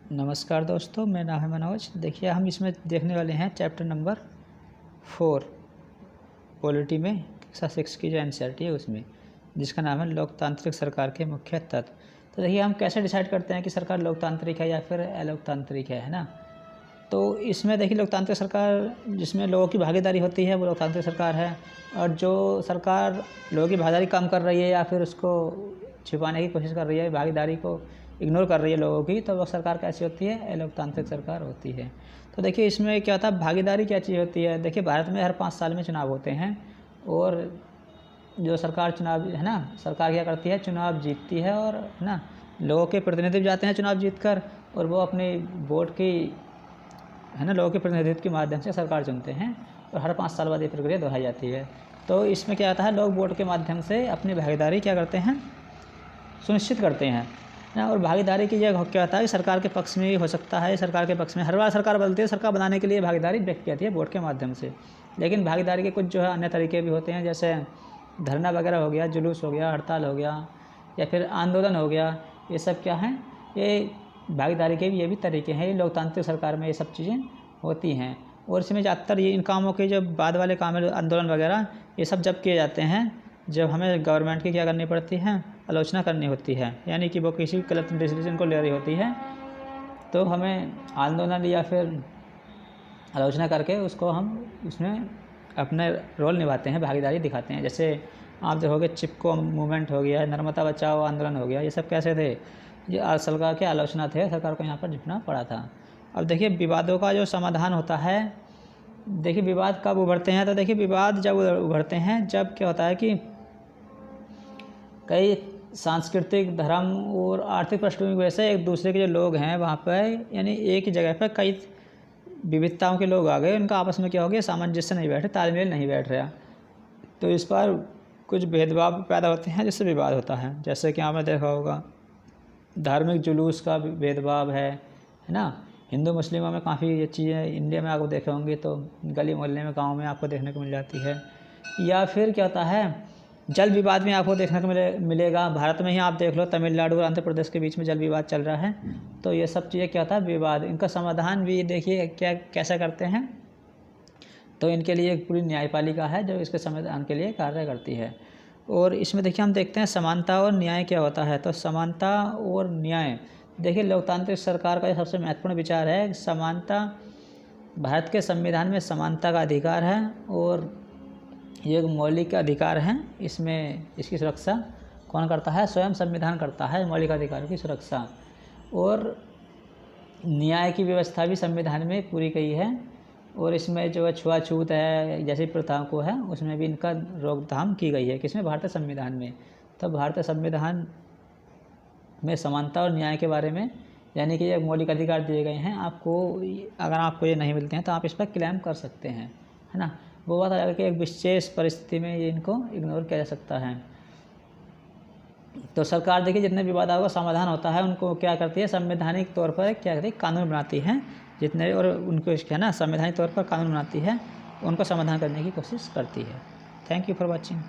नमस्कार दोस्तों, मेरा नाम है मनोज। देखिए, हम इसमें देखने वाले हैं चैप्टर नंबर 4 पॉलिटी में कक्षा 6 की जो एनसीईआरटी है उसमें, जिसका नाम है लोकतांत्रिक सरकार के मुख्य तत्व। तो देखिए, हम कैसे डिसाइड करते हैं कि सरकार लोकतांत्रिक है या फिर अलोकतांत्रिक है ना। तो इसमें देखिए, लोकतांत्रिक सरकार जिसमें लोगों की भागीदारी होती है वो लोकतांत्रिक सरकार है, और जो सरकार लोगों की भागीदारी कम कर रही है या फिर उसको छिपाने की कोशिश कर रही है, भागीदारी को इग्नोर कर रही है लोगों की, तो वो सरकार कैसी होती है? अलोकतांत्रिक सरकार होती है। तो देखिए, इसमें क्या होता है, भागीदारी क्या चीज़ होती है। देखिए, भारत में हर 5 साल में चुनाव होते हैं, और जो सरकार चुनाव है ना, सरकार क्या करती है, चुनाव जीतती है, और है ना, लोगों के प्रतिनिधि जाते हैं चुनाव जीतकर, और वो अपनी वोट की है ना, लोगों के प्रतिनिधित्व के माध्यम से सरकार चुनते हैं, और हर 5 साल बाद ये प्रक्रिया दोहराई जाती है। तो इसमें क्या आता है, लोग वोट के माध्यम से अपनी भागीदारी क्या करते हैं, सुनिश्चित करते हैं ना। और भागीदारी की यह क्या होता है कि सरकार के पक्ष में हो सकता है, सरकार के पक्ष में हर बार सरकार बदलती है, सरकार बनाने के लिए भागीदारी व्यक्त की जाती है वोट के माध्यम से। लेकिन भागीदारी के कुछ जो है अन्य तरीके भी होते हैं, जैसे धरना वगैरह हो गया, जुलूस हो गया, हड़ताल हो गया, या फिर आंदोलन हो गया। ये सब क्या हैं, ये भागीदारी के भी ये भी तरीके हैं। ये लोकतांत्रिक सरकार में ये सब चीज़ें होती हैं। और इसमें ज़्यादातर ये इन कामों के जो बाद वाले काम है, आंदोलन वगैरह, ये सब जब किए जाते हैं जब हमें गवर्नमेंट की क्या करनी पड़ती है, आलोचना करनी होती है, यानी कि वो किसी गलत डिसीजन को ले रही होती है, तो हमें आंदोलन या फिर आलोचना करके उसको हम उसमें अपने रोल निभाते हैं, भागीदारी दिखाते हैं। जैसे आप देखोगे, चिपको मूवमेंट हो गया, नर्मदा बचाओ आंदोलन हो गया, ये सब कैसे थे, ये सरकार के आलोचना थे, सरकार को यहाँ पर झुकना पड़ा था। अब देखिए, विवादों का जो समाधान होता है, देखिए विवाद कब उभरते हैं, तो देखिए विवाद जब उभरते हैं जब क्या होता है कि कई सांस्कृतिक, धर्म और आर्थिक पृष्ठभूमि की वजह से एक दूसरे के जो लोग हैं वहाँ पर, यानी एक ही जगह पर कई विविधताओं के लोग आ गए, उनका आपस में क्या हो गया, सामंजस्य नहीं बैठे, तालमेल नहीं बैठ रहा, तो इस पर कुछ भेदभाव पैदा होते हैं जिससे विवाद होता है। जैसे कि आपने देखा होगा, धार्मिक जुलूस का भेदभाव है ना। हिंदू मुस्लिमों में काफ़ी ये चीज़ें इंडिया में आपको देखे होंगे, तो गली मोहल्ले में, गाँव में आपको देखने को मिल जाती है। या फिर क्या होता है, जल विवाद में आपको देखने को मिलेगा। भारत में ही आप देख लो, तमिलनाडु और आंध्र प्रदेश के बीच में जल विवाद चल रहा है। तो ये सब चीज़ें क्या होता है, विवाद, इनका समाधान भी देखिए क्या कैसे करते हैं। तो इनके लिए एक पूरी न्यायपालिका है जो इसके समाधान के लिए कार्य करती है। और इसमें देखिए, हम देखते हैं समानता और न्याय क्या होता है। तो समानता और न्याय, देखिए लोकतांत्रिक सरकार का सबसे महत्वपूर्ण विचार है समानता। भारत के संविधान में समानता का अधिकार है, और ये एक मौलिक अधिकार है। इसमें इसकी सुरक्षा कौन करता है, स्वयं संविधान करता है मौलिक अधिकारों की सुरक्षा। और न्याय की व्यवस्था भी संविधान में पूरी की है, और इसमें जो छुआछूत है जैसी प्रथाओं को है, उसमें भी इनका रोकथाम की गई है। किसमें, भारतीय संविधान में। तो भारतीय संविधान में समानता और न्याय के बारे में, यानी कि ये मौलिक अधिकार दिए गए हैं आपको, अगर आपको ये नहीं मिलते हैं तो आप इस पर क्लेम कर सकते हैं, है ना। वो बात आ कि एक विशेष परिस्थिति में ये इनको इग्नोर किया जा सकता है। तो सरकार देखिए, जितने विवादों का समाधान होता है उनको क्या करती है, संवैधानिक तौर पर क्या करती है, कानून बनाती है जितने, और उनको है ना संवैधानिक तौर पर कानून बनाती है, उनको समाधान करने की कोशिश करती है। Thank you for watching.